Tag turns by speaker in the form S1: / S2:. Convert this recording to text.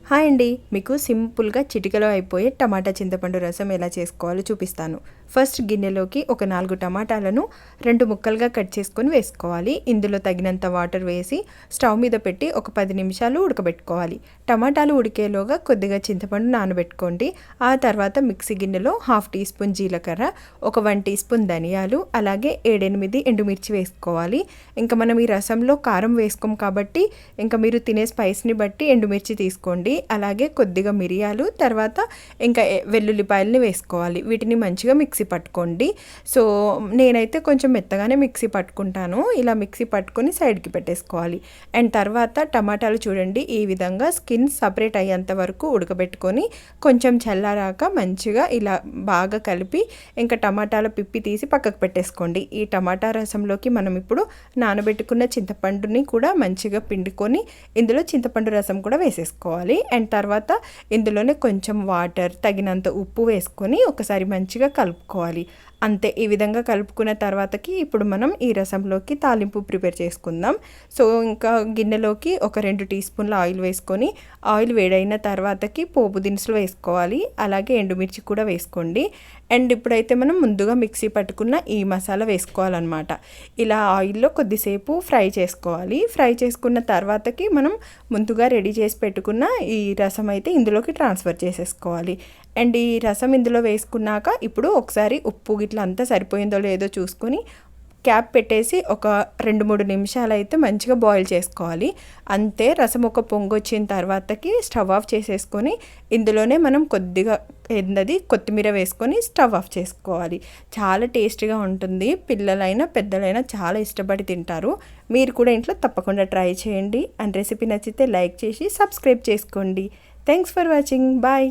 S1: Hi అండి, మీకు సింపుల్గా చిటికలో అయిపోయే టమాటా చింతపండు రసం ఎలా చేసుకోవాలో చూపిస్తాను. ఫస్ట్ గిన్నెలోకి ఒక 4 టమాటాలను 2 ముక్కలుగా కట్ చేసుకొని వేసుకోవాలి. ఇందులో తగినంత వాటర్ వేసి స్టవ్ మీద పెట్టి ఒక 10 నిమిషాలు ఉడకబెట్టుకోవాలి. టమాటాలు ఉడికేలోగా కొద్దిగా చింతపండు నానబెట్టుకోండి. ఆ తర్వాత మిక్సీ గిన్నెలో 1/2 టీ స్పూన్ జీలకర్ర, ఒక 1 టీ స్పూన్ ధనియాలు, అలాగే 7-8 ఎండుమిర్చి వేసుకోవాలి. ఇంకా మనం ఈ రసంలో కారం వేసుకోం కాబట్టి ఇంకా మీరు తినే స్పైస్ని బట్టి ఎండుమిర్చి తీసుకోండి. అలాగే కొద్దిగా మిరియాలు, తర్వాత ఇంకా వెల్లుల్లిపాయలని వేసుకోవాలి. వీటిని మంచిగా మిక్సీ పట్టుకోండి. సో నేనైతే కొంచెం మెత్తగానే మిక్సీ పట్టుకుంటాను. ఇలా మిక్సీ పట్టుకొని సైడ్కి పెట్టేసుకోవాలి. అండ్ తర్వాత టమాటాలు చూడండి, ఈ విధంగా స్కిన్ సపరేట్ అయ్యేంత వరకు ఉడకబెట్టుకొని కొంచెం చల్లారాక మంచిగా ఇలా బాగా కలిపి ఇంకా టమాటాల పిప్పి తీసి పక్కకు పెట్టేసుకోండి. ఈ టమాటా రసంలోకి మనం ఇప్పుడు నానబెట్టుకున్న చింతపండుని కూడా మంచిగా పిండుకొని ఇందులో చింతపండు రసం కూడా వేసేసుకోవాలి. అండ్ తర్వాత ఇందులోనే కొంచెం వాటర్, తగినంత ఉప్పు వేసుకొని ఒకసారి మంచిగా కలుపుకోవాలి. అంతే. ఈ విధంగా కలుపుకున్న తర్వాతకి ఇప్పుడు మనం ఈ రసంలోకి తాలింపు ప్రిపేర్ చేసుకుందాం. సో ఇంకా గిన్నెలోకి ఒక 2 టీ స్పూన్ల ఆయిల్ వేసుకొని ఆయిల్ వేడైన తర్వాతకి పోపు దినుసులు వేసుకోవాలి. అలాగే ఎండుమిర్చి కూడా వేసుకోండి. అండ్ ఇప్పుడైతే మనం ముందుగా మిక్సీ పట్టుకున్న ఈ మసాలా వేసుకోవాలన్నమాట. ఇలా ఆయిల్లో కొద్దిసేపు ఫ్రై చేసుకోవాలి. ఫ్రై చేసుకున్న తర్వాతకి మనం ముందుగా రెడీ చేసి పెట్టుకున్న ఈ రసం అయితే ఇందులోకి ట్రాన్స్ఫర్ చేసేసుకోవాలి. అండ్ ఈ రసం ఇందులో వేసుకున్నాక ఇప్పుడు ఒకసారి ఉప్పు గిట్ల అంతా సరిపోయిందో లేదో చూసుకొని క్యాప్ పెట్టేసి ఒక 2-3 నిమిషాలు అయితే మంచిగా బాయిల్ చేసుకోవాలి. అంతే. రసం ఒక పొంగు వచ్చిన తర్వాతకి స్టవ్ ఆఫ్ చేసేసుకొని ఇందులోనే మనం కొద్దిగా కొత్తిమీర వేసుకొని స్టవ్ ఆఫ్ చేసుకోవాలి. చాలా టేస్టీగా ఉంటుంది. పిల్లలైనా పెద్దలైనా చాలా ఇష్టపడి తింటారు. మీరు కూడా ఇంట్లో తప్పకుండా ట్రై చేయండి. అండ్ రెసిపీ నచ్చితే లైక్ చేసి సబ్స్క్రైబ్ చేసుకోండి. Thanks for watching. బాయ్.